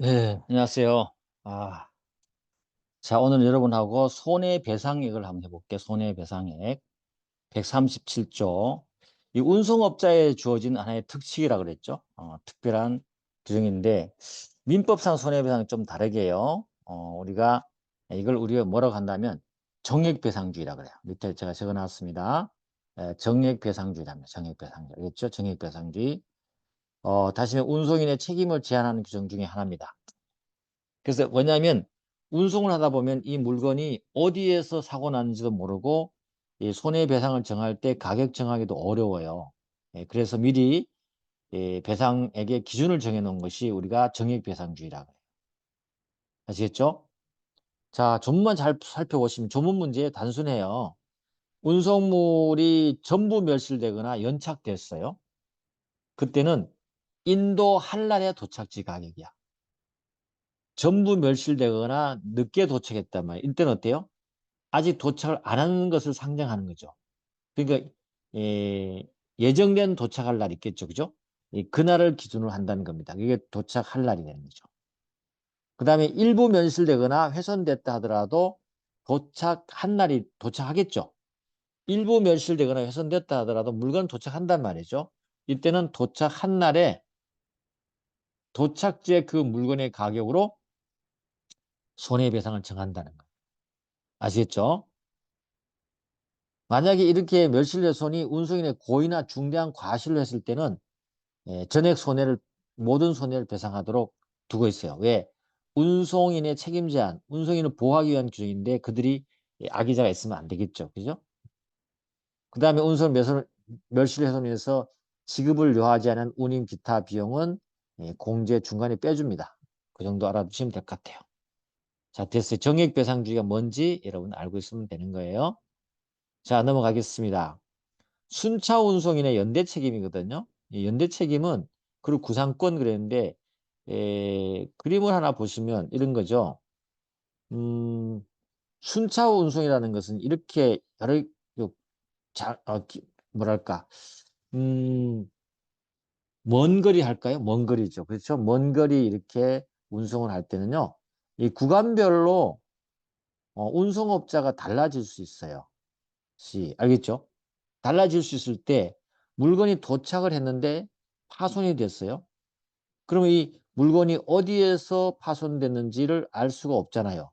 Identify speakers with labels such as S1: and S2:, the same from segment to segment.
S1: 네, 안녕하세요. 아, 자, 오늘 여러분하고 손해배상액을 한번 해볼게요. 손해배상액 137조. 이 운송업자에 주어진 하나의 특칙이라 그랬죠. 특별한 규정인데 민법상 손해배상이 좀 다르게요. 우리가 뭐라고 한다면 정액배상주의라 그래요. 밑에 제가 적어놨습니다. 정액배상주의랍니다. 정액배상주의. 알겠죠? 정액배상주의. 다시 운송인의 책임을 제한하는 규정 중에 하나입니다. 그래서 뭐냐면 운송을 하다 보면 이 물건이 어디에서 사고 났는지도 모르고 이 손해배상을 정할 때 가격 정하기도 어려워요. 그래서 미리 배상액의 기준을 정해 놓은 것이 우리가 정액배상주의라고 해요. 아시겠죠? 자, 조문만 잘 살펴보시면 조문 문제 단순해요. 운송물이 전부 멸실되거나 연착됐어요. 그때는 인도 한랄의 도착지 가격이야. 전부 멸실되거나 늦게 도착했단 말이에요. 이때는 어때요? 아직 도착을 안 하는 것을 상정하는 거죠. 그러니까 예정된 도착할 날 있겠죠. 그죠? 그날을 기준으로 한다는 겁니다. 이게 도착할 날이 되는 거죠. 그 다음에 일부 멸실되거나 훼손됐다 하더라도 도착한 날이 도착하겠죠. 일부 멸실되거나 훼손됐다 하더라도 물건 도착한단 말이죠. 이때는 도착한 날에 도착지의 그 물건의 가격으로 손해배상을 정한다는 거예요. 아시겠죠? 만약에 이렇게 멸실훼손이 운송인의 고의나 중대한 과실로 했을 때는 전액 손해를 모든 손해를 배상하도록 두고 있어요. 왜? 운송인의 책임 제한, 운송인을 보호하기 위한 규정인데 그들이 악의자가 있으면 안 되겠죠. 그죠? 그 다음에 멸실훼손에서 지급을 요하지 않은 운임 기타 비용은 공제 중간에 빼줍니다. 그 정도 알아두시면 될 것 같아요. 자, 됐어요. 정액배상주의가 뭔지 여러분 알고 있으면 되는 거예요. 자, 넘어가겠습니다. 순차 운송인의 연대 책임이거든요. 이 연대 책임은 그리고 구상권 그랬는데 그림을 하나 보시면 이런 거죠. 음, 순차 운송이라는 것은 이렇게 여러 요- 자, 뭐랄까 음, 먼 거리 할까요? 먼 거리죠. 그렇죠? 먼 거리 이렇게 운송을 할 때는요. 이 구간별로 운송업자가 달라질 수 있어요. 알겠죠? 달라질 수 있을 때 물건이 도착을 했는데 파손이 됐어요. 그러면 이 물건이 어디에서 파손됐는지를 알 수가 없잖아요.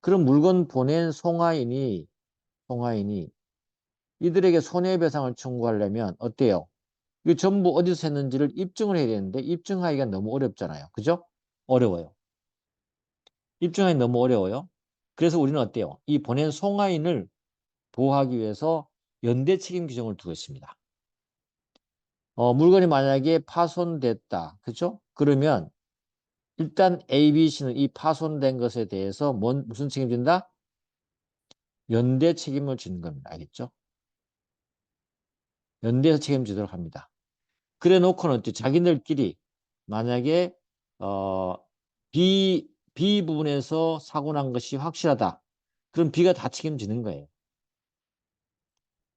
S1: 그럼 물건 보낸 송화인이 이들에게 손해배상을 청구하려면 어때요? 이거 전부 어디서 했는지를 입증을 해야 되는데 입증하기가 너무 어렵잖아요. 그죠? 어려워요. 입증하기 너무 어려워요. 그래서 우리는 어때요? 이 보낸 송화인을 보호하기 위해서 연대 책임 규정을 두고 있습니다. 물건이 만약에 파손됐다. 그죠? 그러면 일단 A, B, C는 이 파손된 것에 대해서 무슨 책임진다? 연대 책임을 지는 겁니다. 알겠죠? 연대에서 책임지도록 합니다. 그래 놓고는 또 자기들끼리 만약에 어, B 부분에서 사고 난 것이 확실하다. 그럼 B가 다 책임지는 거예요.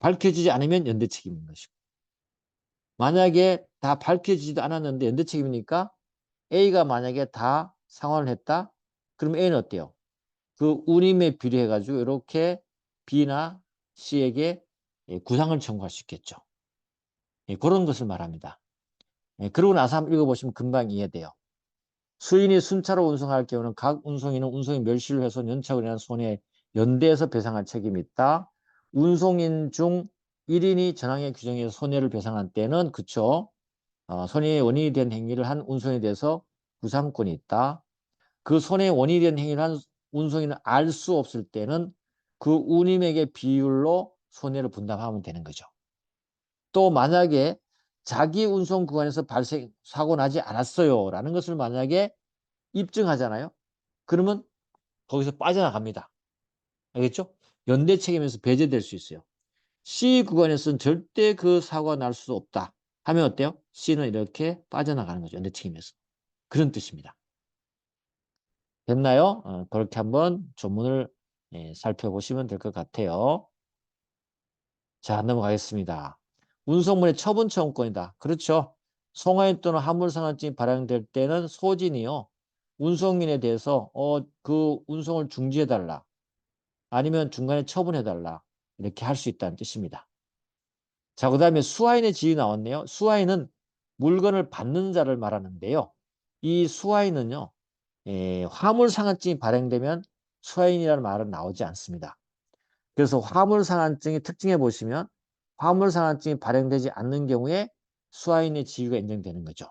S1: 밝혀지지 않으면 연대 책임인 것이고. 만약에 다 밝혀지지도 않았는데 연대 책임이니까 A가 만약에 다 상환을 했다. 그럼 A는 어때요? 그 운임에 비례해가지고 이렇게 B나 C에게 구상을 청구할 수 있겠죠. 그런 것을 말합니다. 그러고 나서 한번 읽어보시면 금방 이해돼요. 수인이 순차로 운송할 경우는 각 운송인은 운송인 멸실 훼손 연착을 인한 손해 연대에서 배상할 책임이 있다. 운송인 중 1인이 전항의 규정에서 손해를 배상한 때는 그쵸. 손해의 원인이 된 행위를 한 운송인에 대해서 구상권이 있다. 그 손해의 원인이 된 행위를 한 운송인은 알 수 없을 때는 그 운임액의 비율로 손해를 분담하면 되는 거죠. 또 만약에 자기 운송 구간에서 사고 나지 않았어요 라는 것을 만약에 입증하잖아요. 그러면 거기서 빠져나갑니다. 알겠죠? 연대 책임에서 배제될 수 있어요. C 구간에서는 절대 그 사고가 날 수 없다 하면 어때요? C는 이렇게 빠져나가는 거죠. 연대 책임에서. 그런 뜻입니다. 됐나요? 그렇게 한번 조문을 살펴보시면 될 것 같아요. 자, 넘어가겠습니다. 운송물의 처분 청구권이다. 그렇죠. 송화인 또는 화물상환증이 발행될 때는 소진이요. 운송인에 대해서 그 운송을 중지해달라. 아니면 중간에 처분해달라. 이렇게 할 수 있다는 뜻입니다. 자, 그 다음에 수하인의 지위 나왔네요. 수하인은 물건을 받는 자를 말하는데요. 이 수하인은요, 화물상한증이 발행되면 수하인이라는 말은 나오지 않습니다. 그래서 화물상한증이 특징해 보시면 화물상한증이 발행되지 않는 경우에 수하인의 지위가 인정되는 거죠.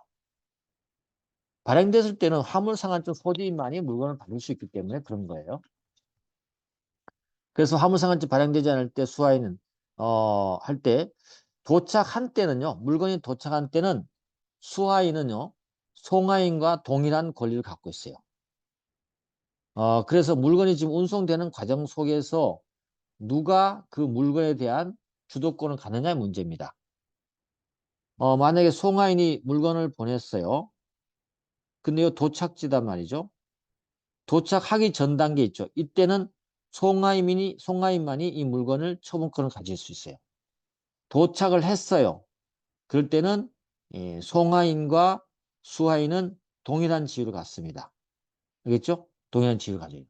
S1: 발행됐을 때는 화물상한증 소지인만이 물건을 받을 수 있기 때문에 그런 거예요. 그래서 화물상한증 발행되지 않을 때 수하인은 할 때 도착한 때는요. 물건이 도착한 때는 수하인은요. 송하인과 동일한 권리를 갖고 있어요. 그래서 물건이 지금 운송되는 과정 속에서 누가 그 물건에 대한 주도권을 갖느냐의 문제입니다. 만약에 송하인이 물건을 보냈어요. 근데 이 도착지단 말이죠. 도착하기 전 단계 있죠. 이때는 송하인만이 이 물건을 처분권을 가질 수 있어요. 도착을 했어요. 그럴 때는 송하인과 수하인은 동일한 지위를 갖습니다. 알겠죠? 동일한 지위를 가져요.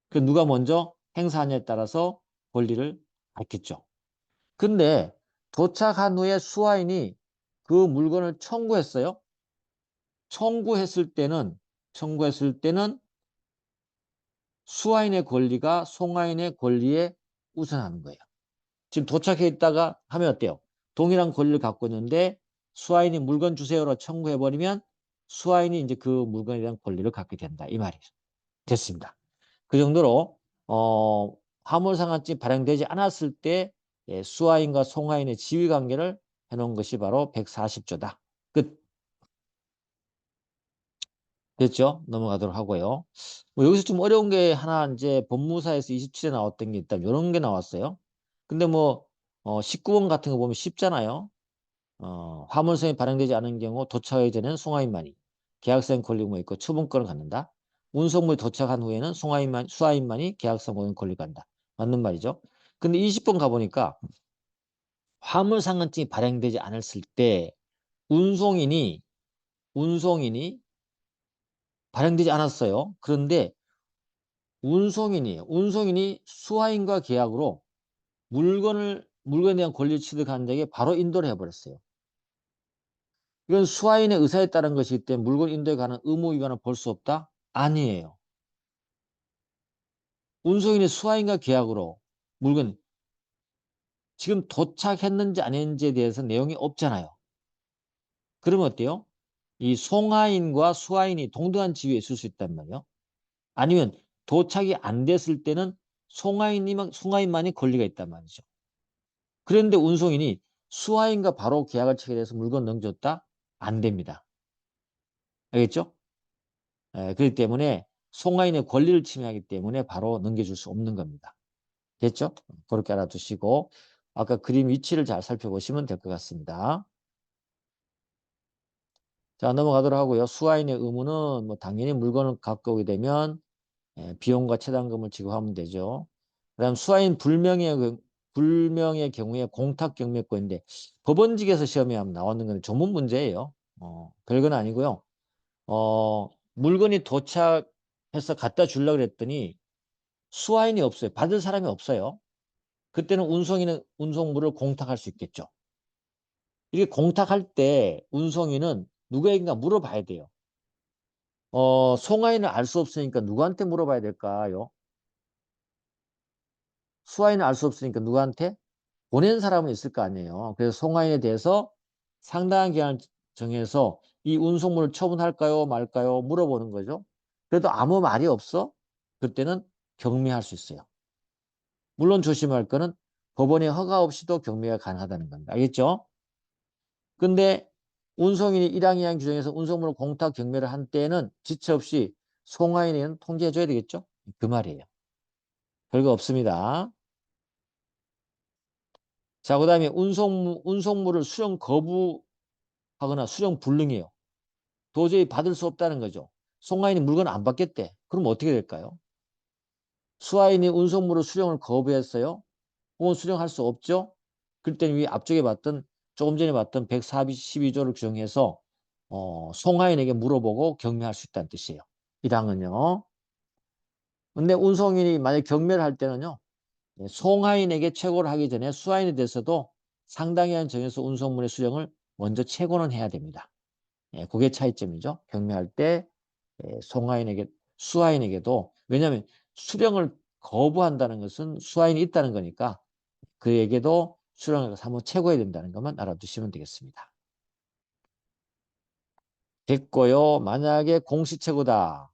S1: 그 누가 먼저 행사하냐에 따라서 권리를 갖겠죠. 근데 도착한 후에 수하인이 그 물건을 청구했어요. 청구했을 때는 수하인의 권리가 송하인의 권리에 우선하는 거예요. 지금 도착해 있다가 하면 어때요? 동일한 권리를 갖고 있는데 수하인이 물건 주세요로 청구해버리면 수하인이 이제 그 물건에 대한 권리를 갖게 된다. 이 말이에요. 됐습니다. 그 정도로 화물상한증이 발행되지 않았을 때 수하인과 송하인의 지위관계를 해놓은 것이 바로 140조다. 끝. 됐죠? 넘어가도록 하고요. 뭐 여기서 좀 어려운 게 하나 이제 법무사에서 27에 나왔던 게 있다면 이런 게 나왔어요. 근데 뭐 19번 같은 거 보면 쉽잖아요. 화물선이 발행되지 않은 경우 도착하기 전에는 송하인만이 계약상 권리가 있고 처분권을 갖는다. 운송물이 도착한 후에는 수하인만이 계약상 모든 권리를 갖는다. 맞는 말이죠. 근데 20번 가보니까 화물상한증이 발행되지 않았을 때 운송인이 발행되지 않았어요. 그런데 운송인이 수하인과 계약으로 물건에 대한 권리를 취득한 자에게 바로 인도를 해버렸어요. 이건 수하인의 의사에 따른 것이기 때문에 물건 인도에 관한 의무 위반을 볼 수 없다? 아니에요. 운송인이 수하인과 계약으로 물건 지금 도착했는지 아닌지에 대해서 내용이 없잖아요. 그러면 어때요? 이 송하인과 수하인이 동등한 지위에 있을 수 있단 말이에요. 아니면 도착이 안 됐을 때는 송하인만이 권리가 있단 말이죠. 그런데 운송인이 수하인과 바로 계약을 체결해서 물건 넘겼다? 안 됩니다. 알겠죠? 그렇기 때문에 송하인의 권리를 침해하기 때문에 바로 넘겨줄 수 없는 겁니다. 됐죠? 그렇게 알아두시고 아까 그림 위치를 잘 살펴보시면 될 것 같습니다. 자, 넘어가도록 하고요. 수하인의 의무는 뭐 당연히 물건을 갖고 오게 되면 비용과 체당금을 지급하면 되죠. 그다음 수하인 불명의 경우에 공탁경매권인데 법원직에서 시험에 한번 나오는 건 전문 문제예요. 별건 아니고요. 물건이 도착해서 갖다 주려고 그랬더니 수하인이 없어요. 받을 사람이 없어요. 그때는 운송인은 운송물을 공탁할 수 있겠죠. 이게 공탁할 때 운송인은 누구에게인가 물어봐야 돼요. 송하인을 알 수 없으니까 누구한테 물어봐야 될까요? 수하인을 알 수 없으니까 누구한테? 보낸 사람은 있을 거 아니에요. 그래서 송하인에 대해서 상당한 기간을 정해서 이 운송물을 처분할까요 말까요 물어보는 거죠. 그래도 아무 말이 없어? 그때는 경미할 수 있어요. 물론 조심할 거는 법원의 허가 없이도 경미가 가능하다는 겁니다. 알겠죠? 근데 운송인이 1항, 2항 규정에서 운송물을 공탁 경매를 한 때에는 지체 없이 송하인에는 통지해줘야 되겠죠? 그 말이에요. 별거 없습니다. 자, 그 다음에 운송물을 수령 거부하거나 수령 불능이에요. 도저히 받을 수 없다는 거죠. 송하인이 물건을 안 받겠대. 그럼 어떻게 될까요? 수하인이 운송물을 수령을 거부했어요. 그건 수령할 수 없죠. 그럴 때는 위 앞쪽에 봤던 조금 전에 봤던 142조를 규정해서 송하인에게 물어보고 경매할 수 있다는 뜻이에요. 이 당은요. 근데 운송인이 만약 경매를 할 때는요. 송하인에게 최고를 하기 전에 수하인에 대해서도 상당한 정에서 운송물의 수령을 먼저 최고는 해야 됩니다. 그게 차이점이죠. 경매할 때 송하인에게 수하인에게도 왜냐하면 수령을 거부한다는 것은 수하인이 있다는 거니까 그에게도 수령을 한번 최고해야 된다는 것만 알아두시면 되겠습니다. 됐고요. 만약에 공시최고다.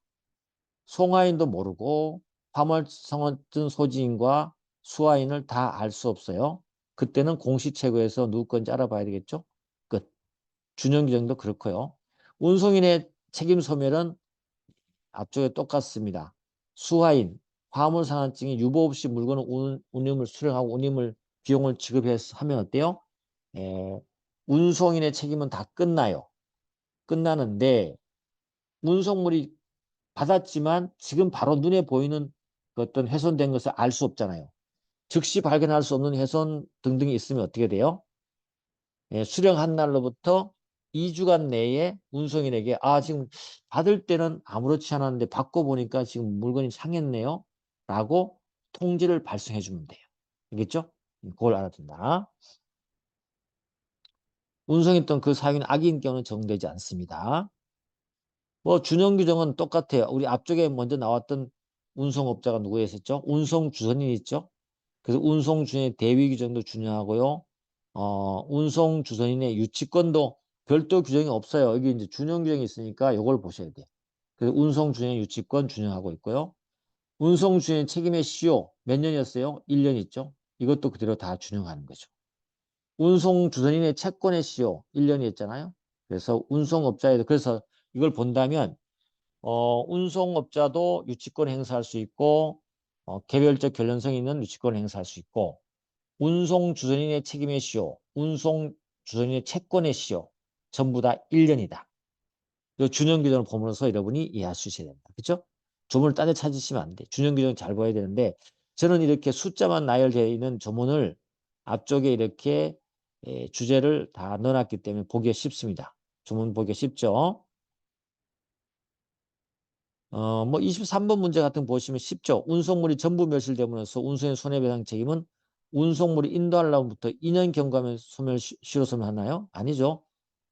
S1: 송하인도 모르고 화물성어뜬 소지인과 수하인을 다 알 수 없어요. 그때는 공시최고에서 누구 건지 알아봐야 되겠죠? 끝. 준용규정도 그렇고요. 운송인의 책임 소멸은 앞쪽에 똑같습니다. 수하인, 화물상환증이 유보 없이 물건을 운임을 수령하고 운임을 비용을 지급해서 하면 어때요? 에, 운송인의 책임은 다 끝나요. 끝나는데 운송물이 받았지만 지금 바로 눈에 보이는 그 어떤 훼손된 것을 알 수 없잖아요. 즉시 발견할 수 없는 훼손 등등이 있으면 어떻게 돼요? 수령한 날로부터 2주간 내에 운송인에게 지금 받을 때는 아무렇지 않았는데 받고 보니까 지금 물건이 상했네요. 라고 통지를 발송해 주면 돼요. 알겠죠? 그걸 알아둔다. 운송했던 그 사유는 악의인 경우는 적용되지 않습니다. 뭐 준용 규정은 똑같아요. 우리 앞쪽에 먼저 나왔던 운송업자가 누구였었죠? 운송주선인이 있죠. 그래서 운송주선의 대위 규정도 준용하고요. 운송주선인의 유치권도 별도 규정이 없어요. 여기 이제 준용 규정이 있으니까 이걸 보셔야 돼요. 그래서 운송주선의 유치권 준용하고 있고요. 운송주선의 책임의 시효 몇 년이었어요? 1년 있죠. 이것도 그대로 다 준용하는 거죠. 운송주선인의 채권의 시효 1년이었잖아요. 그래서 운송업자에도 그래서 이걸 본다면 운송업자도 유치권 행사할 수 있고 개별적 결연성이 있는 유치권 행사할 수 있고 운송주선인의 책임의 시효, 운송주선인의 채권의 시효 전부 다 1년이다. 이 준용규정을 보면서 여러분이 이해할 수 있어야 됩니다. 그렇죠? 조문을 딴 데 찾으시면 안 돼. 준용규정 잘 봐야 되는데 저는 이렇게 숫자만 나열되어 있는 조문을 앞쪽에 이렇게 주제를 다 넣어놨기 때문에 보기가 쉽습니다. 조문 보기가 쉽죠? 뭐 23번 문제 같은 거 보시면 쉽죠. 운송물이 전부 멸실됨으로써 운송의 손해배상 책임은 운송물이 인도할 날부터 2년 경과하면 실효 소멸하나요? 아니죠.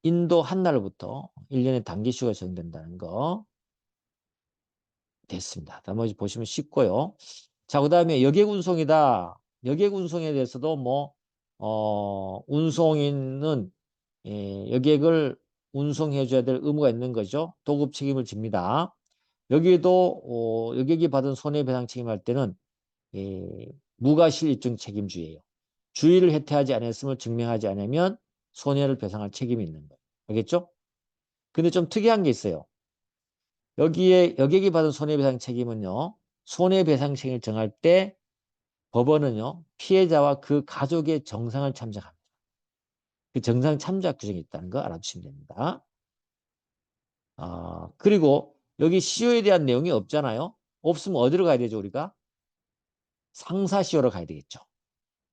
S1: 인도한 날부터 1년의 단기시효가 적용된다는 거 됐습니다. 나머지 보시면 쉽고요. 자, 그 다음에 여객운송이다. 여객운송에 대해서도 뭐 운송인은 여객을 운송해 줘야 될 의무가 있는 거죠. 도급 책임을 집니다. 여기에도 여객이 받은 손해배상 책임할 때는 무과실입증 책임주의예요. 주의를 해태하지 않았음을 증명하지 않으면 손해를 배상할 책임이 있는 거예요. 알겠죠? 근데 좀 특이한 게 있어요. 여기에 여객이 받은 손해배상 책임은요. 손해배상 책임을 정할 때 법원은요. 피해자와 그 가족의 정상을 참작합니다. 그 정상 참작 규정이 있다는 거 알아두시면 됩니다. 그리고 여기 시효에 대한 내용이 없잖아요. 없으면 어디로 가야 되죠, 우리가? 상사시효로 가야 되겠죠.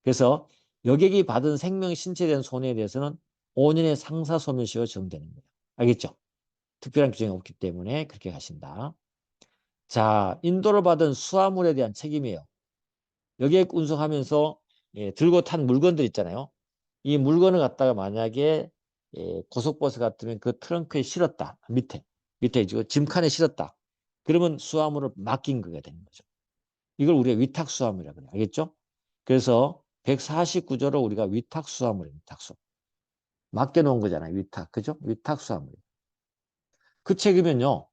S1: 그래서 여객이 받은 생명, 신체에 대한 손해에 대해서는 5년의 상사소멸시효가 적용되는 거예요. 알겠죠? 특별한 규정이 없기 때문에 그렇게 가신다. 자, 인도를 받은 수화물에 대한 책임이에요. 여객 운송하면서 들고 탄 물건들 있잖아요. 이 물건을 갖다가 만약에 고속버스 같으면 그 트렁크에 실었다. 밑에 짐칸에 실었다. 그러면 수화물을 맡긴 거가 되는 거죠. 이걸 우리가 위탁수화물이라고 그래요. 알겠죠? 그래서 149조로 우리가 위탁수화물이에요. 위탁수. 맡겨놓은 거잖아요. 위탁. 그죠? 위탁수화물. 그 책임은요.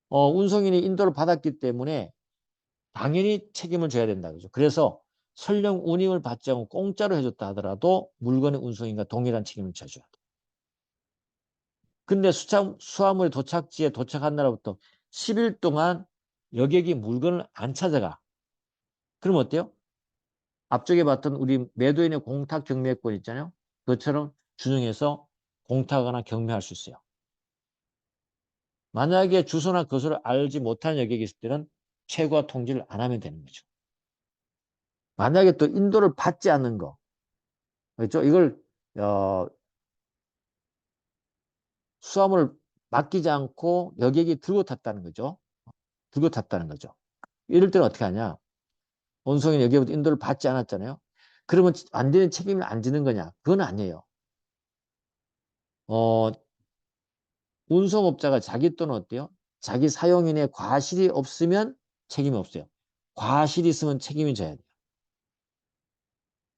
S1: 운송인이 인도를 받았기 때문에 당연히 책임을 져야 된다. 그죠? 그래서 설령 운임을 받지 않고 공짜로 해줬다 하더라도 물건의 운송인과 동일한 책임을 져줘야 돼. 근데 수화물이 도착지에 도착한 날부터 10일 동안 여객이 물건을 안 찾아가. 그럼 어때요? 앞쪽에 봤던 우리 매도인의 공탁 경매권 있잖아요. 그것처럼 준용해서 공탁하거나 경매할 수 있어요. 만약에 주소나 거소를 알지 못하는 여객이 있을 때는 최고와 통지를 안 하면 되는 거죠. 만약에 또 인도를 받지 않는 거. 그렇죠? 이걸 어, 수화물을 맡기지 않고 여객이 들고 탔다는 거죠. 들고 탔다는 거죠. 이럴 때는 어떻게 하냐? 운송인 여객부터 인도를 받지 않았잖아요. 그러면 완전히 책임을 안 지는 거냐? 그건 아니에요. 어, 운송업자가 자기 또는 어때요? 자기 사용인의 과실이 없으면 책임이 없어요. 과실이 있으면 책임이 져야 돼요.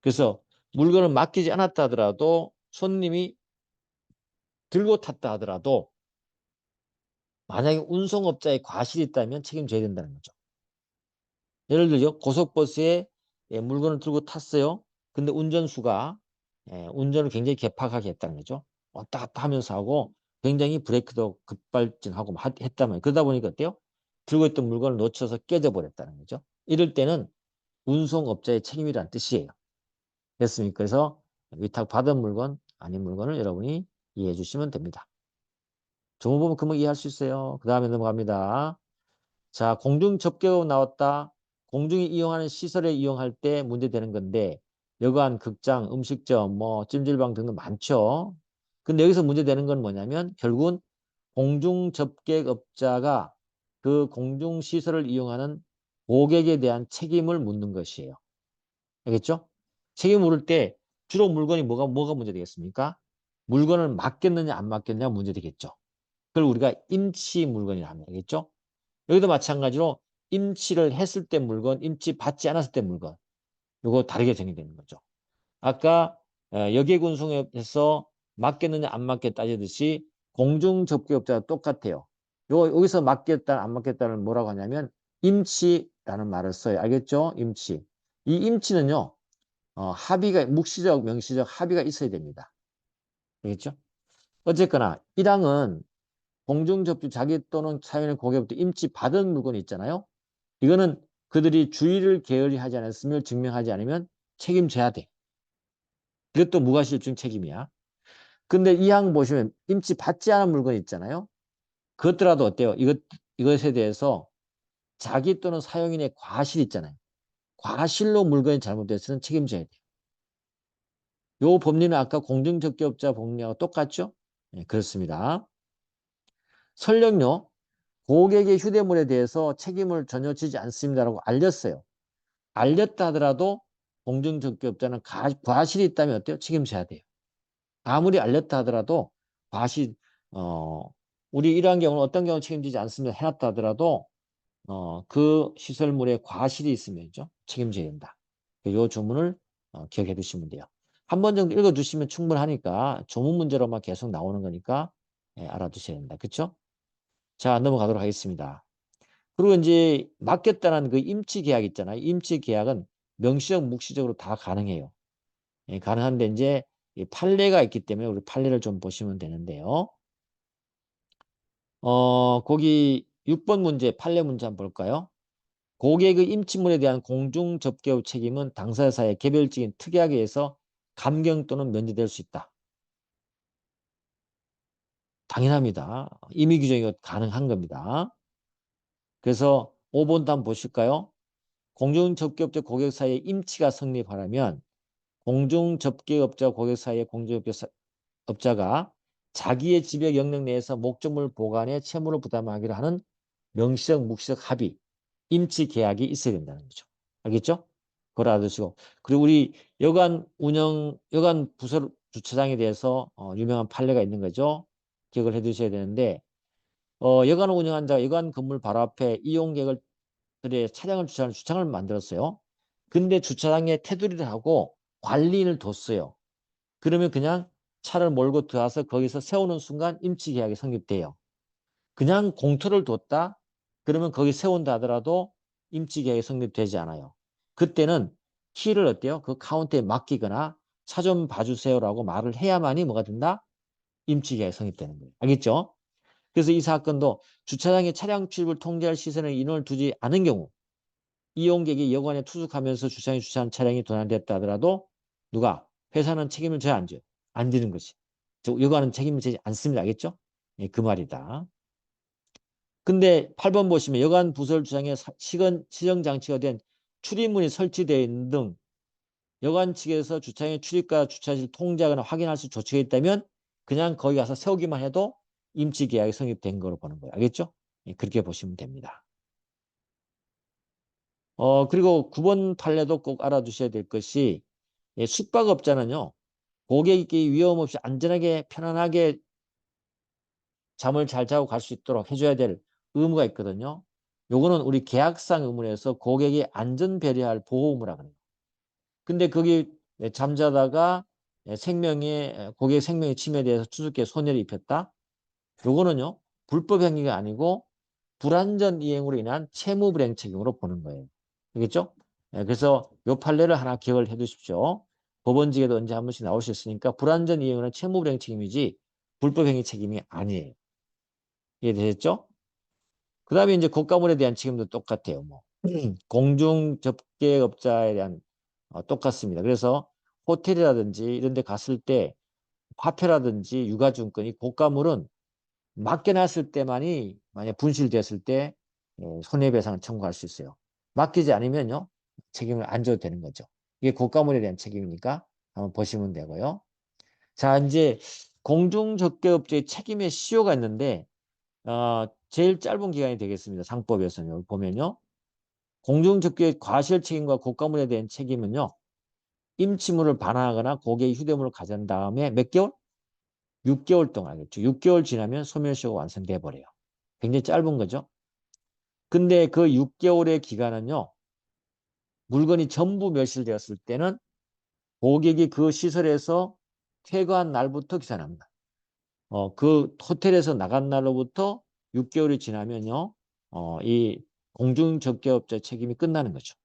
S1: 그래서 물건을 맡기지 않았다 하더라도 손님이 들고 탔다 하더라도 만약에 운송업자의 과실이 있다면 책임져야 된다는 거죠. 예를 들죠. 고속버스에 물건을 들고 탔어요. 근데 운전수가 운전을 굉장히 개팍하게 했다는 거죠. 왔다 갔다 하면서 하고 굉장히 브레이크도 급발진하고 했다면 그러다 보니까 어때요? 들고 있던 물건을 놓쳐서 깨져버렸다는 거죠. 이럴 때는 운송업자의 책임이란 뜻이에요. 됐습니까? 그래서 위탁받은 물건, 아닌 물건을 여러분이 이해해 주시면 됩니다. 조문 보면 금방 이해할 수 있어요. 그 다음에 넘어갑니다. 자, 공중 접객업 나왔다. 공중이 이용하는 시설에 이용할 때 문제되는 건데 여관, 극장, 음식점, 뭐 찜질방 등등 많죠. 근데 여기서 문제되는 건 뭐냐면 결국은 공중 접객업자가 그 공중 시설을 이용하는 고객에 대한 책임을 묻는 것이에요. 알겠죠? 책임 물을 때 주로 물건이 뭐가 문제되겠습니까? 물건을 맡겼느냐 안 맡겼느냐 문제되겠죠. 그걸 우리가 임치 물건이라 하면 알겠죠? 여기도 마찬가지로 임치를 했을 때 물건, 임치 받지 않았을 때 물건. 이거 다르게 정의되는 거죠. 아까 여객운송에서 맡겼느냐 안 맡겼다 따지듯이 공중접객업자가 똑같아요. 여기서 맡겼다 안 맡겼다는 뭐라고 하냐면 임치라는 말을 써요. 알겠죠? 임치. 이 임치는요. 합의가 묵시적 명시적 합의가 있어야 됩니다. 알겠죠? 어쨌거나 1항은 공중접주 자기 또는 사연의 고객부터 임치 받은 물건이 있잖아요. 이거는 그들이 주의를 게을리하지 않았으며 증명하지 않으면 책임져야 돼. 이것도 무과실증 책임이야. 근데 이 항 보시면 임치 받지 않은 물건 있잖아요. 그것더라도 어때요? 이것에 대해서 자기 또는 사용인의 과실 있잖아요. 과실로 물건이 잘못됐으면 책임져야 돼요. 요 법리는 아까 공중접객업자 법리하고 똑같죠? 네, 그렇습니다. 설령요. 고객의 휴대물에 대해서 책임을 전혀 지지 않습니다라고 알렸어요. 알렸다 하더라도 공중접객업자는 과실이 있다면 어때요? 책임져야 돼요. 아무리 알렸다 하더라도 과실, 어, 우리 이러한 경우는 어떤 경우 책임지지 않습니다. 해놨다 하더라도 그 시설물에 과실이 있으면죠. 책임져야 된다. 이 조문을 기억해 두시면 돼요. 한 번 정도 읽어두시면 충분하니까 조문 문제로만 계속 나오는 거니까 알아두셔야 된다. 그렇죠? 자, 넘어가도록 하겠습니다. 그리고 이제 맡겼다는 그 임치 계약 있잖아요. 임치 계약은 명시적, 묵시적으로 다 가능해요. 가능한데 이제 판례가 있기 때문에 우리 판례를 좀 보시면 되는데요. 거기 6번 문제, 판례 문제 한번 볼까요? 고객의 임치물에 대한 공중 접객 책임은 당사자 사이의 개별적인 특약에 의해서 감경 또는 면제될 수 있다. 당연합니다. 임의 규정이 가능한 겁니다. 그래서 5번도 한번 보실까요? 공중 접객업자 고객 사이의 임치가 성립하려면 공중 접객업자 고객 사이의 공중접객업자가 자기의 지배 영역 내에서 목적물 보관에 채무를 부담하기로 하는 명시적 묵시적 합의, 임치 계약이 있어야 된다는 거죠. 알겠죠? 그걸 알아두시고. 그리고 우리 여관 부설 주차장에 대해서 유명한 판례가 있는 거죠. 기억을 해 두셔야 되는데 여관을 운영한 자가 여관 건물 바로 앞에 이용객들의 차량을 주차하는 주차장을 만들었어요. 근데 주차장에 테두리를 하고 관리인을 뒀어요. 그러면 그냥 차를 몰고 들어와서 거기서 세우는 순간 임치 계약이 성립돼요. 그냥 공터를 뒀다? 그러면 거기 세운다 하더라도 임치 계약이 성립되지 않아요. 그때는 키를 어때요? 그 카운터에 맡기거나 차 좀 봐주세요라고 말을 해야만이 뭐가 된다? 임치 계약이 성립되는 거예요. 알겠죠? 그래서 이 사건도 주차장에 차량 출입을 통제할 시설에 인원을 두지 않은 경우 이용객이 여관에 투숙하면서 주차장에 주차한 차량이 도난됐다 하더라도 누가? 회사는 책임을 져야 안 져요? 안 지는 것이. 여관은 책임을 지지 않습니다. 알겠죠? 예, 그 말이다. 근데 8번 보시면 여관 부설 주차장에 시정 장치가 된 출입문이 설치되어 있는 등 여관 측에서 주차장의 출입과 주차실 통제하거나 확인할 수 조치가 있다면 그냥 거기 가서 세우기만 해도 임치 계약이 성립된 거로 보는 거예요. 알겠죠? 예, 그렇게 보시면 됩니다. 그리고 9번 판례도 꼭 알아두셔야 될 것이 예, 숙박업자는요. 고객이 위험 없이 안전하게 편안하게 잠을 잘 자고 갈 수 있도록 해줘야 될 의무가 있거든요. 요거는 우리 계약상 의무에서 고객이 안전 배려할 보호 의무라 그래요. 근데 거기 잠자다가 고객 생명의 침해에 대해서 추적기에 손해를 입혔다. 요거는요. 불법 행위가 아니고 불안전 이행으로 인한 채무불이행 책임으로 보는 거예요. 알겠죠? 그래서 요 판례를 하나 기억을 해 두십시오. 법원직에도 언제 한 번씩 나올 수 있으니까 불안전 이행은 채무불이행 책임이지 불법 행위 책임이 아니에요. 이해되셨죠? 그 다음에 이제 고가물에 대한 책임도 똑같아요. 뭐 공중 접객업자에 대한 똑같습니다. 그래서 호텔이라든지 이런 데 갔을 때 화폐라든지 유가증권이 고가물은 맡겨놨을 때만이 만약 분실됐을 때 손해배상을 청구할 수 있어요. 맡기지 않으면요. 책임을 안 져도 되는 거죠. 이게 고가물에 대한 책임이니까 한번 보시면 되고요. 자, 이제 공중접객업자의 책임의 시효가 있는데 제일 짧은 기간이 되겠습니다. 상법에서는 보면요. 공중접객 과실 책임과 고가물에 대한 책임은요. 임치물을 반환하거나 고객의 휴대물을 가져온 다음에 몇 개월? 6개월 동안 하겠죠. 6개월 지나면 소멸시효가 완성돼 버려요. 굉장히 짧은 거죠. 근데 그 6개월의 기간은요. 물건이 전부 멸실되었을 때는 고객이 그 시설에서 퇴거한 날부터 기산합니다. 그 호텔에서 나간 날로부터 6개월이 지나면요. 이 공중접객업자 책임이 끝나는 거죠.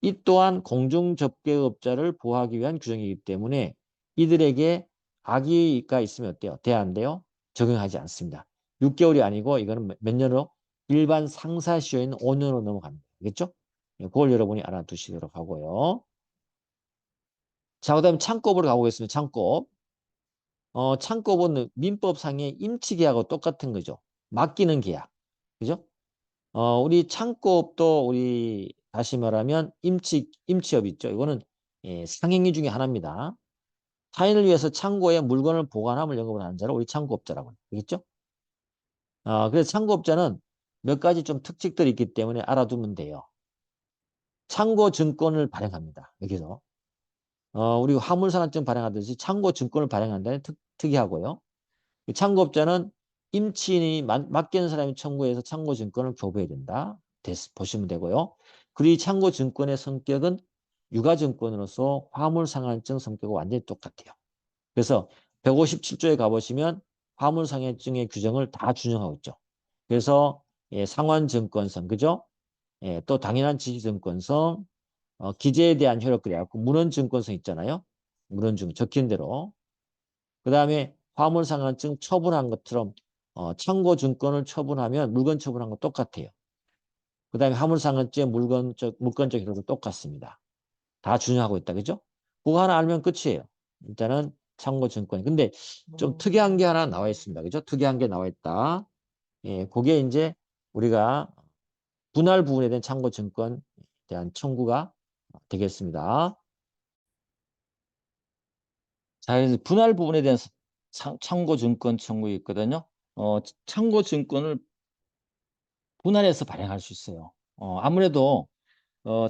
S1: 이 또한 공중접객업자를 보호하기 위한 규정이기 때문에 이들에게 악의가 있으면 어때요? 돼야 안 돼요? 적용하지 않습니다. 6개월이 아니고 이거는 몇 년으로? 일반 상사시효인 5년으로 넘어갑니다. 알겠죠? 예, 그걸 여러분이 알아두시도록 하고요. 자, 그 다음에 창법으로 가보겠습니다. 창법. 창법은 민법상의 임치계약하고 똑같은 거죠. 맡기는 계약. 그죠? 우리 창고업도 우리 다시 말하면 임치업 있죠. 이거는 상행위 중에 하나입니다. 타인을 위해서 창고에 물건을 보관함을 영업을 하는 자를 우리 창고업자라고 해요. 알겠죠? 그래서 창고업자는 몇 가지 좀 특징들이 있기 때문에 알아두면 돼요. 창고증권을 발행합니다. 여기서. 우리 화물산업증 발행하듯이 창고증권을 발행한다는 특이하고요. 창고업자는 임치인이 맡기는 사람이 청구해서 창고증권을 교부해야 된다. 보시면 되고요. 그리고 이 창고증권의 성격은 유가증권으로서 화물상환증 성격과 완전히 똑같아요. 그래서 157조에 가보시면 화물상환증의 규정을 다 준용하고 있죠. 그래서 상환증권성, 그죠? 또 당연한 지시증권성, 기재에 대한 효력 그래갖고 문헌증권성 있잖아요. 문헌증 적힌 대로. 그 다음에 화물상환증 처분한 것처럼 창고증권을 처분하면 물건 처분한 거 똑같아요. 그 다음에 화물상환증 물건적 효력도 똑같습니다. 다 준용하고 있다. 그죠? 그거 하나 알면 끝이에요. 일단은 창고증권. 근데 좀 특이한 게 하나 나와 있습니다. 그죠? 특이한 게 나와 있다. 예, 그게 이제 우리가 분할 부분에 대한 창고증권에 대한 청구가 되겠습니다. 자, 그래서 분할 부분에 대한 창고증권 청구 있거든요. 창고증권을 분할해서 발행할 수 있어요. 아무래도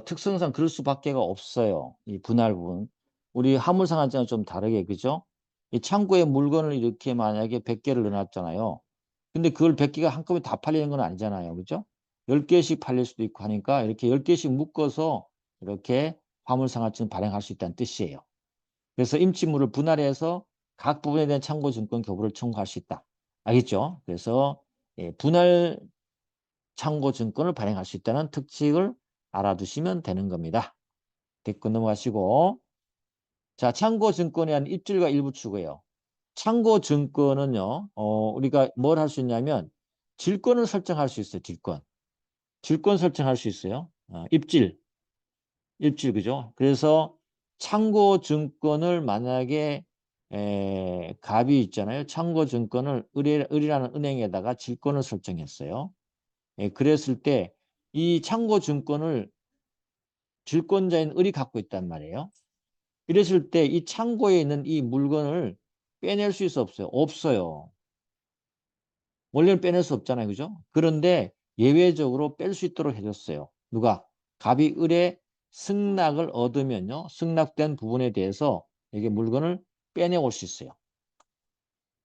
S1: 특성상 그럴 수밖에 없어요. 이 분할 부분. 우리 화물상환증은 좀 다르게 그죠? 이 창고에 물건을 이렇게 만약에 100개를 넣어놨잖아요. 근데 그걸 100개가 한꺼번에 다 팔리는 건 아니잖아요. 그죠? 10개씩 팔릴 수도 있고 하니까 이렇게 10개씩 묶어서 이렇게 화물상환증 발행할 수 있다는 뜻이에요. 그래서 임치물을 분할해서 각 부분에 대한 창고증권 교부를 청구할 수 있다. 알겠죠? 그래서 분할 창고증권을 발행할 수 있다는 특징을 알아두시면 되는 겁니다. 댓글 넘어가시고. 자, 창고증권에 대한 입질과 일부 추구예요. 창고증권은요, 우리가 뭘 할 수 있냐면 질권을 설정할 수 있어요. 질권 설정할 수 있어요. 입질, 그죠? 그래서 창고증권을 만약에 갑이 있잖아요. 창고증권을 을이라는 은행에다가 질권을 설정했어요. 그랬을 때 이 창고증권을 질권자인 을이 갖고 있단 말이에요. 이랬을 때 이 창고에 있는 이 물건을 빼낼 수 있어 없어요? 없어요. 원래는 빼낼 수 없잖아요. 그죠? 그런데 예외적으로 뺄 수 있도록 해줬어요. 누가? 갑이 을의 승낙을 얻으면요. 승낙된 부분에 대해서 이게 물건을 빼내올 수 있어요.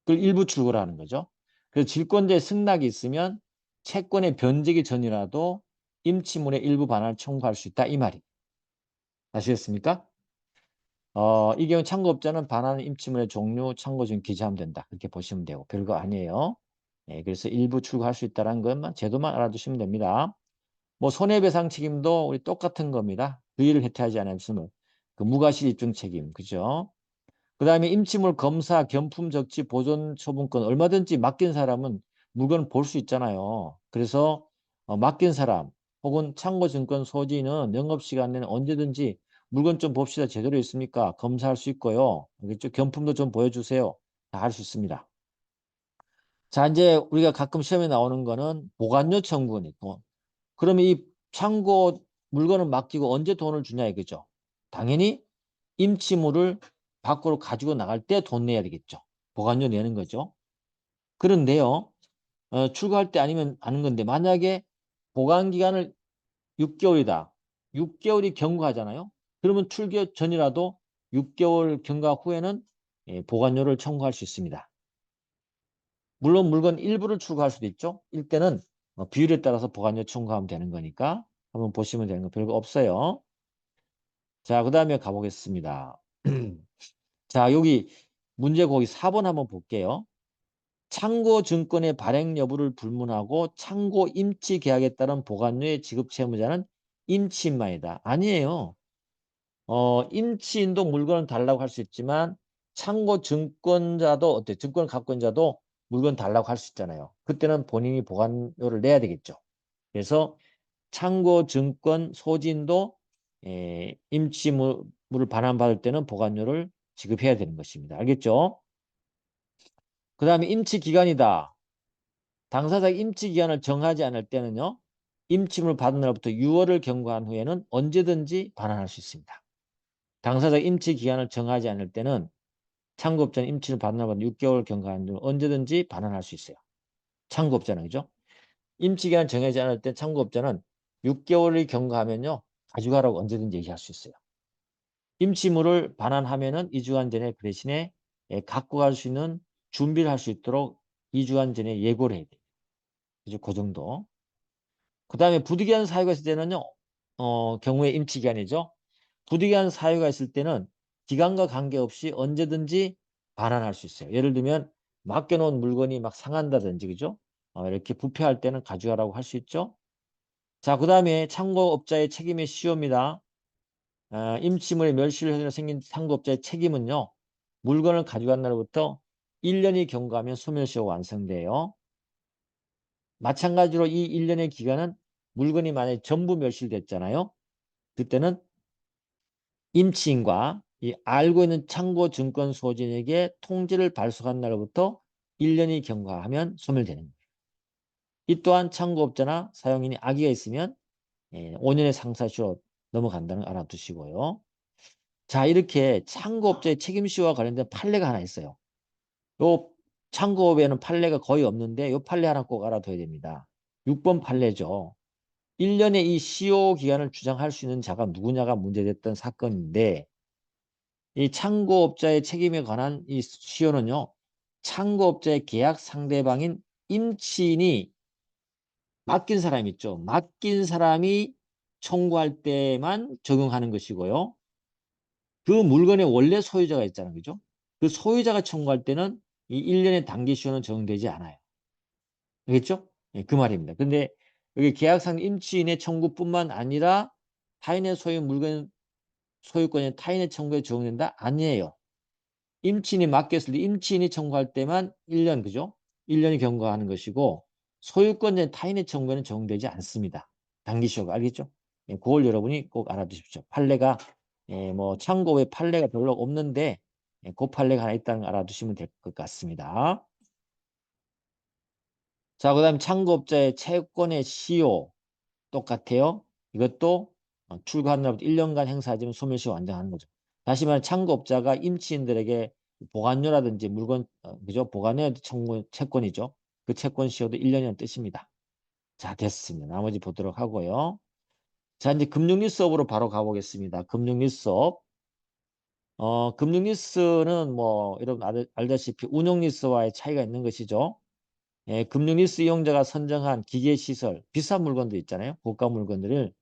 S1: 그걸 일부 출고를 하는 거죠. 그래서 질권자의 승낙이 있으면 채권의 변제기 전이라도 임치물의 일부 반환을 청구할 수 있다. 이 말이. 아시겠습니까? 이 경우 참고업자는 반환 임치물의 종류 참고 중 기재하면 된다. 그렇게 보시면 되고 별거 아니에요. 네, 그래서 일부 출고할 수 있다는 것만 제도만 알아두시면 됩니다. 뭐 손해배상 책임도 우리 똑같은 겁니다. 부의를 해태하지 않았으면 그 무과실 입증 책임, 그죠? 그 다음에 임치물 검사, 견품 적치, 보존 처분권 얼마든지 맡긴 사람은 물건을 볼 수 있잖아요. 그래서 맡긴 사람 혹은 참고증권 소지는 영업시간 내는 언제든지 물건 좀 봅시다. 제대로 있습니까? 검사할 수 있고요. 알겠죠? 견품도 좀 보여주세요. 다 할 수 있습니다. 자, 이제 우리가 가끔 시험에 나오는 거는 보관료 청구는 있고 그러면 이 창고 물건을 맡기고 언제 돈을 주냐 이거죠. 당연히 임치물을 밖으로 가지고 나갈 때 돈 내야 되겠죠. 보관료 내는 거죠. 그런데요. 출고할 때 아니면 아는 건데 만약에 보관 기간을 6개월이다. 6개월이 경과하잖아요. 그러면 출고 전이라도 6개월 경과 후에는 보관료를 청구할 수 있습니다. 물론 물건 일부를 출고할 수도 있죠. 이때는 비율에 따라서 보관료 청구하면 되는 거니까 한번 보시면 되는 거 별거 없어요. 자, 그 다음에 가보겠습니다. 자, 여기 문제 거기 4번 한번 볼게요. 참고 증권의 발행 여부를 불문하고 참고 임치 계약에 따른 보관료의 지급 채무자는 임치인만이다. 아니에요. 임치인도 물건을 달라고 할 수 있지만 참고 증권자도 어때? 증권 갖고인자도 물건 달라고 할 수 있잖아요. 그때는 본인이 보관료를 내야 되겠죠. 그래서 참고 증권 소진도 임치물을 반환받을 때는 보관료를 지급해야 되는 것입니다. 알겠죠? 그 다음에 임치 기간이다. 당사자 임치 기간을 정하지 않을 때는요. 임치물 받은 날부터 6월을 경과한 후에는 언제든지 반환할 수 있습니다. 당사자 임치 기간을 정하지 않을 때는 창구업자는 임치를 받은 날부터 6개월 경과한 후에 언제든지 반환할 수 있어요. 창구업자는 그죠? 임치 기간 정하지 않을 때 창구업자는 6개월이 경과하면요. 가져가라고 언제든지 얘기할 수 있어요. 임치물을 반환하면은 2주간 전에 그 대신에 갖고 갈 수 있는 준비를 할 수 있도록 2주간 전에 예고를 해야 돼요. 그죠? 그 정도. 그 다음에 부득이한 사유가 있을 때는요, 경우에 임치기간이죠. 부득이한 사유가 있을 때는 기간과 관계없이 언제든지 반환할 수 있어요. 예를 들면 맡겨놓은 물건이 막 상한다든지, 그죠? 이렇게 부패할 때는 가져가라고 할 수 있죠. 자, 그 다음에 참고업자의 책임의 시효입니다. 임치물의 멸실을 해서 생긴 참고업자의 책임은요, 물건을 가져간 날부터 1년이 경과하면 소멸시효가 완성돼요. 마찬가지로 이 1년의 기간은 물건이 만약에 전부 멸실됐잖아요. 그때는 임치인과 이 알고 있는 참고 증권 소진에게 통지를 발송한 날부터 1년이 경과하면 소멸되는 거예요. 이 또한 참고업자나 사용인이 악의가 있으면 5년의 상사시효로 넘어간다는 걸 알아두시고요. 자, 이렇게 참고업자의 책임시효와 관련된 판례가 하나 있어요. 요 참고업에는 판례가 거의 없는데 요 판례 하나 꼭 알아둬야 됩니다. 6번 판례죠. 1년의 이 시효 기간을 주장할 수 있는 자가 누구냐가 문제됐던 사건인데 이 참고업자의 책임에 관한 이 시효는요. 참고업자의 계약 상대방인 임치인이 맡긴 사람 있죠. 맡긴 사람이 청구할 때만 적용하는 것이고요. 그 물건의 원래 소유자가 있잖아요. 그죠? 그 소유자가 청구할 때는 이 1년의 단기 시효는 적용되지 않아요. 알겠죠? 예, 그 말입니다. 근데 여기 계약상 임치인의 청구뿐만 아니라 타인의 소유 물건 소유권이 타인의 청구에 적용된다? 아니에요. 임치인이 맡겼을 때 임치인이 청구할 때만 1년 그죠? 1년이 경과하는 것이고 소유권자인 타인의 청구에는 적용되지 않습니다. 단기시효가 알겠죠? 예, 그걸 여러분이 꼭 알아두십시오. 판례가 뭐 참고 외 판례가 별로 없는데 그 판례가 하나 있다는 걸 알아두시면 될 것 같습니다. 자, 그다음에 참고업자의 채권의 시효 똑같아요. 이것도 출고한 날부터 1년간 행사하지만 소멸시 완전하는 거죠. 다시 말해 참고업자가 임치인들에게 보관료라든지 물건 그죠? 보관료 청구 채권이죠. 그 채권 시효도 1년이라는 뜻입니다. 자, 됐습니다. 나머지 보도록 하고요. 자, 이제 금융리스업으로 바로 가보겠습니다. 금융리스업. 금융리스는 뭐 여러분 알다시피 운용리스와의 차이가 있는 것이죠. 예, 금융리스 이용자가 선정한 기계시설, 비싼 물건들 있잖아요. 고가 물건들을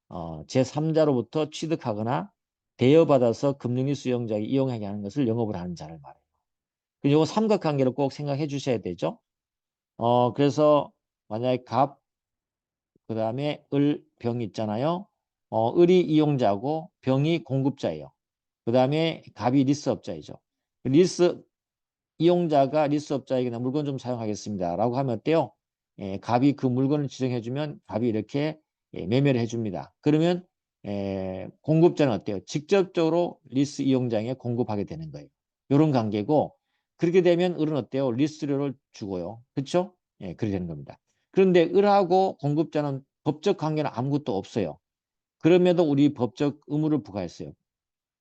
S1: 제3자로부터 취득하거나 대여받아서 금융리스 이용자에게 이용하게 하는 것을 영업을 하는 자를 말해요. 이거 삼각관계를 꼭 생각해 주셔야 되죠. 그래서 만약에 갑, 그 다음에 을, 병이 있잖아요. 을이 이용자고 병이 공급자예요. 그 다음에 갑이 리스업자이죠. 리스 이용자가 리스업자에게 나 물건 좀 사용하겠습니다. 라고 하면 어때요? 갑이 그 물건을 지정해주면 갑이 이렇게 매매를 해줍니다. 그러면 공급자는 어때요? 직접적으로 리스 이용자에게 공급하게 되는 거예요. 이런 관계고 그렇게 되면 을은 어때요? 리스료를 주고요. 그렇죠? 예, 그렇게 되는 겁니다. 그런데 을하고 공급자는 법적 관계는 아무것도 없어요. 그럼에도 우리 법적 의무를 부과했어요.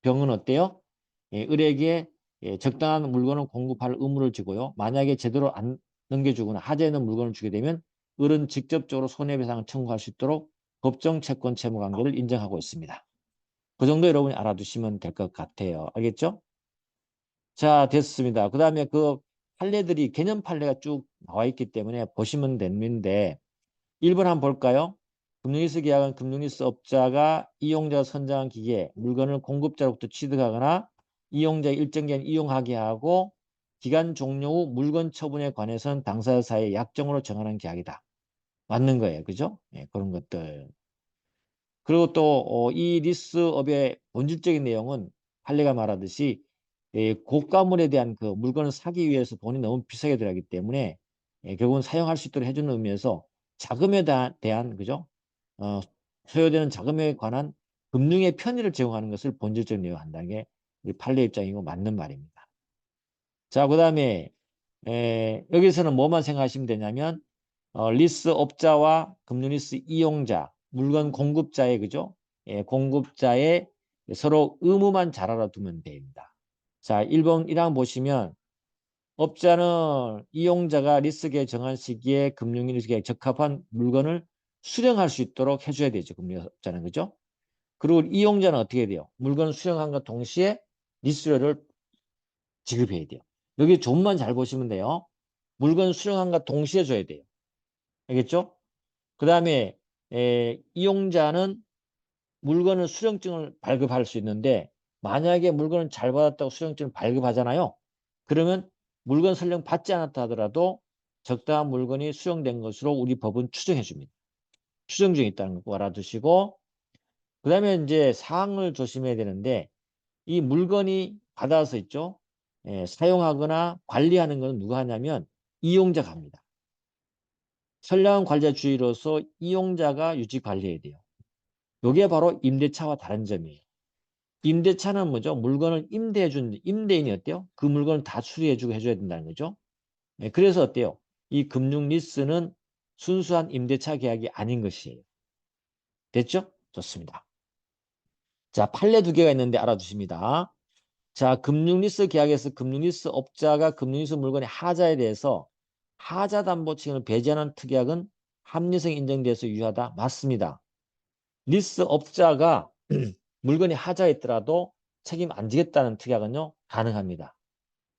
S1: 병은 어때요? 을에게 적당한 물건을 공급할 의무를 지고요. 만약에 제대로 안 넘겨주거나 하자에 있는 물건을 주게 되면 을은 직접적으로 손해배상을 청구할 수 있도록 법정 채권 채무 관계를 인정하고 있습니다. 그 정도 여러분이 알아두시면 될 것 같아요. 알겠죠? 자, 됐습니다. 그 다음에 그 판례들이 개념 판례가 쭉 나와 있기 때문에 보시면 되는데 1번 한번 볼까요? 금융리스 계약은 금융리스 업자가 이용자가 선정한 기기에 물건을 공급자로부터 취득하거나 이용자의 일정 기간 이용하게 하고 기간 종료 후 물건 처분에 관해서는 당사자 사이에 약정으로 정하는 계약이다. 맞는 거예요. 그죠? 예, 그런 것들. 그리고 또 이 리스업의 본질적인 내용은 판례가 말하듯이 고가물에 대한 그 물건을 사기 위해서 돈이 너무 비싸게 들어가기 때문에 결국은 사용할 수 있도록 해주는 의미에서 자금에 대한 그죠? 어, 소요되는 자금에 관한 금융의 편의를 제공하는 것을 본질적인 내용으로 한다는 게 우리 판례 입장이고 맞는 말입니다. 자, 그 다음에 여기서는 뭐만 생각하시면 되냐면 리스업자와 금융리스 이용자, 물건 공급자의 그죠? 공급자의 서로 의무만 잘 알아두면 됩니다. 자, 1번 1항 보시면 업자는 이용자가 리스계획 정한 시기에 금융리스계획에 적합한 물건을 수령할 수 있도록 해줘야 되죠. 금융업자는 그죠? 그리고 이용자는 어떻게 돼요? 물건을 수령함과 동시에 리스료를 지급해야 돼요. 여기 좀만 잘 보시면 돼요. 물건 수령함과 동시에 줘야 돼요. 알겠죠? 그 다음에 이용자는 물건을 수령증을 발급할 수 있는데 만약에 물건을 잘 받았다고 수령증을 발급하잖아요. 그러면 물건 설령 받지 않았다 하더라도 적당한 물건이 수령된 것으로 우리 법은 추정해 줍니다. 추정 중에 있다는 거 알아두시고 그 다음에 이제 사항을 조심해야 되는데 이 물건이 받아서 있죠. 사용하거나 관리하는 건 누가 하냐면 이용자가 합니다. 선량한 관리자 주의로서 이용자가 유지 관리해야 돼요. 이게 바로 임대차와 다른 점이에요. 임대차는 뭐죠? 물건을 임대해 준 임대인이 어때요? 그 물건을 다 수리해주고 해줘야 된다는 거죠. 그래서 어때요? 이 금융 리스는 순수한 임대차 계약이 아닌 것이에요. 됐죠? 좋습니다. 자, 판례 두 개가 있는데 알아두십니다. 자, 금융리스 계약에서 금융리스 업자가 금융리스 물건의 하자에 대해서 하자 담보 책임을 배제하는 특약은 합리성이 인정돼서 유효하다. 맞습니다. 리스 업자가 물건이 하자에 있더라도 책임 안 지겠다는 특약은요, 가능합니다.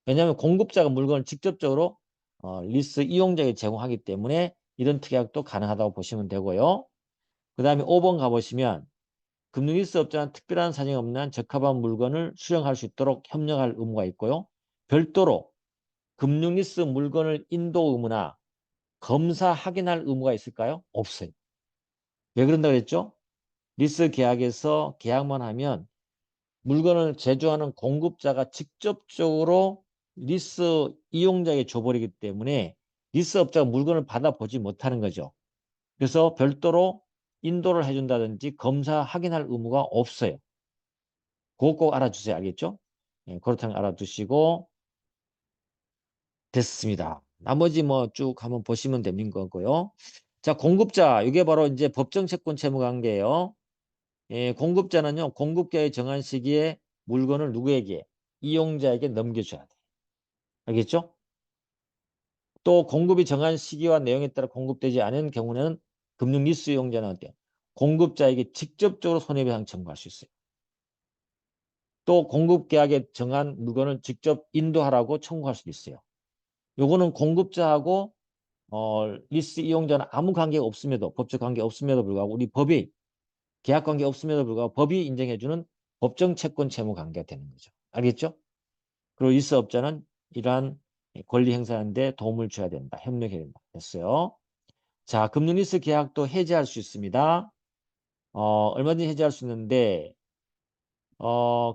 S1: 왜냐하면 공급자가 물건을 직접적으로 리스 이용자에게 제공하기 때문에 이런 특약도 가능하다고 보시면 되고요. 그 다음에 5번 가보시면 금융리스 업자는 특별한 사정이 없는 한 적합한 물건을 수령할 수 있도록 협력할 의무가 있고요. 별도로 금융리스 물건을 인도 의무나 검사 확인할 의무가 있을까요? 없어요. 왜 그런다 그랬죠? 리스 계약에서 계약만 하면 물건을 제조하는 공급자가 직접적으로 리스 이용자에게 줘버리기 때문에 리스 업자가 물건을 받아보지 못하는 거죠. 그래서 별도로 인도를 해준다든지 검사 확인할 의무가 없어요. 그거 꼭 알아주세요. 알겠죠? 그렇다는 알아두시고 됐습니다. 나머지 뭐 쭉 한번 보시면 되는 거고요. 자, 공급자. 이게 바로 이제 법정 채권 채무 관계예요. 공급자는요. 공급계획 정한 시기에 물건을 누구에게? 이용자에게 넘겨줘야 돼. 알겠죠? 또 공급이 정한 시기와 내용에 따라 공급되지 않은 경우는 금융 리스 이용자는 어때요? 공급자에게 직접적으로 손해배상 청구할 수 있어요. 또 공급 계약에 정한 물건을 직접 인도하라고 청구할 수 있어요. 요거는 공급자하고 리스 이용자는 아무 관계가 없음에도 법적 관계 없음에도 불구하고 우리 법이 계약 관계 없음에도 불구하고 법이 인정해주는 법정 채권 채무 관계가 되는 거죠. 알겠죠? 그리고 리스업자는 이러한 권리 행사하는 데 도움을 줘야 된다. 협력해야 된다. 됐어요. 자, 금융리스 계약도 해지할 수 있습니다. 얼마든지 해지할 수 있는데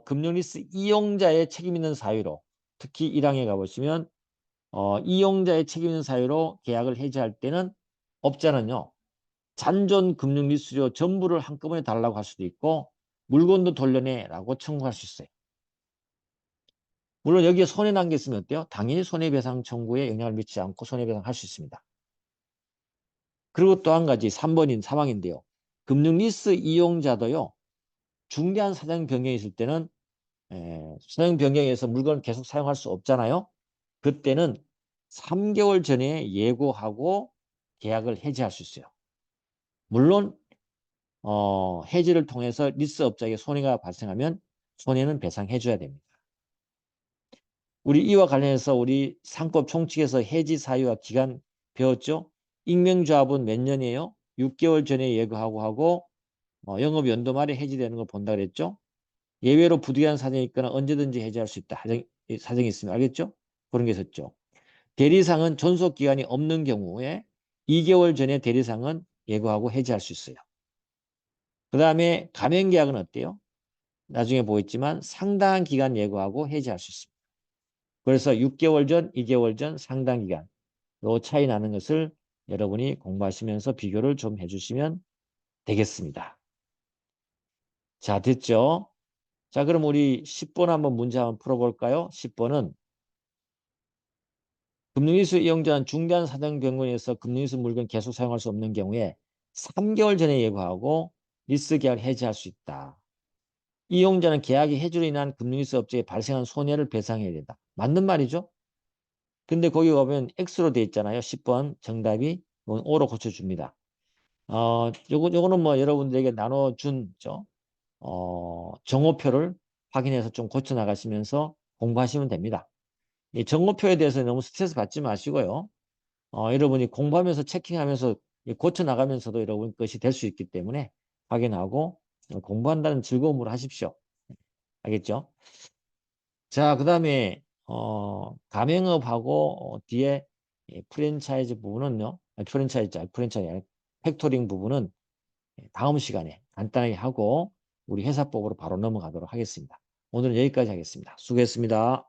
S1: 금융리스 이용자의 책임 있는 사유로 특히 1항에 가보시면 이용자의 책임 있는 사유로 계약을 해지할 때는 업자는요. 잔존 금융리수료 전부를 한꺼번에 달라고 할 수도 있고 물건도 돌려내라고 청구할 수 있어요. 물론 여기에 손해난 게 있으면 어때요? 당연히 손해배상 청구에 영향을 미치지 않고 손해배상할 수 있습니다. 그리고 또 한 가지 3번인 사망인데요. 금융리스 이용자도요. 중대한 사정 변경이 있을 때는 사정 변경에서 물건을 계속 사용할 수 없잖아요. 그때는 3개월 전에 예고하고 계약을 해지할 수 있어요. 물론 해지를 통해서 리스업자에게 손해가 발생하면 손해는 배상해 줘야 됩니다. 우리 이와 관련해서 우리 상법 총칙에서 해지 사유와 기간 배웠죠? 익명조합은 몇 년이에요? 6개월 전에 예고하고 하고 영업 연도 말에 해지되는 걸 본다 그랬죠? 예외로 부득이한 사정이 있거나 언제든지 해지할 수 있다. 사정이 있으면 알겠죠? 그런 게 있었죠. 대리상은 존속 기간이 없는 경우에 2개월 전에 대리상은 예고하고 해지할 수 있어요. 그 다음에 가맹계약은 어때요? 나중에 보겠지만 상당한 기간 예고하고 해지할 수 있습니다. 그래서 6개월 전, 2개월 전 상당 기간 요 차이 나는 것을 여러분이 공부하시면서 비교를 좀 해주시면 되겠습니다. 자, 됐죠? 자, 그럼 우리 10번 한번 문제 한번 풀어볼까요? 10번은 금융이수 이용자는 중대한 사정 변경에서 금융이수 물건 계속 사용할 수 없는 경우에 3개월 전에 예고하고 리스 계약을 해지할 수 있다. 이용자는 계약이 해지로 인한 금융이수 업체에 발생한 손해를 배상해야 된다. 맞는 말이죠? 근데 거기 가면 X로 돼 있잖아요. 10번 정답이 O로 고쳐줍니다. 요거는 뭐 여러분들에게 나눠준 정오표를 확인해서 좀 고쳐 나가시면서 공부하시면 됩니다. 이 정오표에 대해서 너무 스트레스 받지 마시고요. 여러분이 공부하면서 체킹하면서 고쳐 나가면서도 여러분 것이 될 수 있기 때문에 확인하고 공부한다는 즐거움으로 하십시오. 알겠죠? 자, 그 다음에 가맹업하고 뒤에 프랜차이즈 부분은요. 프랜차이즈 아니라 팩토링 부분은 다음 시간에 간단하게 하고 우리 회사법으로 바로 넘어가도록 하겠습니다. 오늘은 여기까지 하겠습니다. 수고했습니다.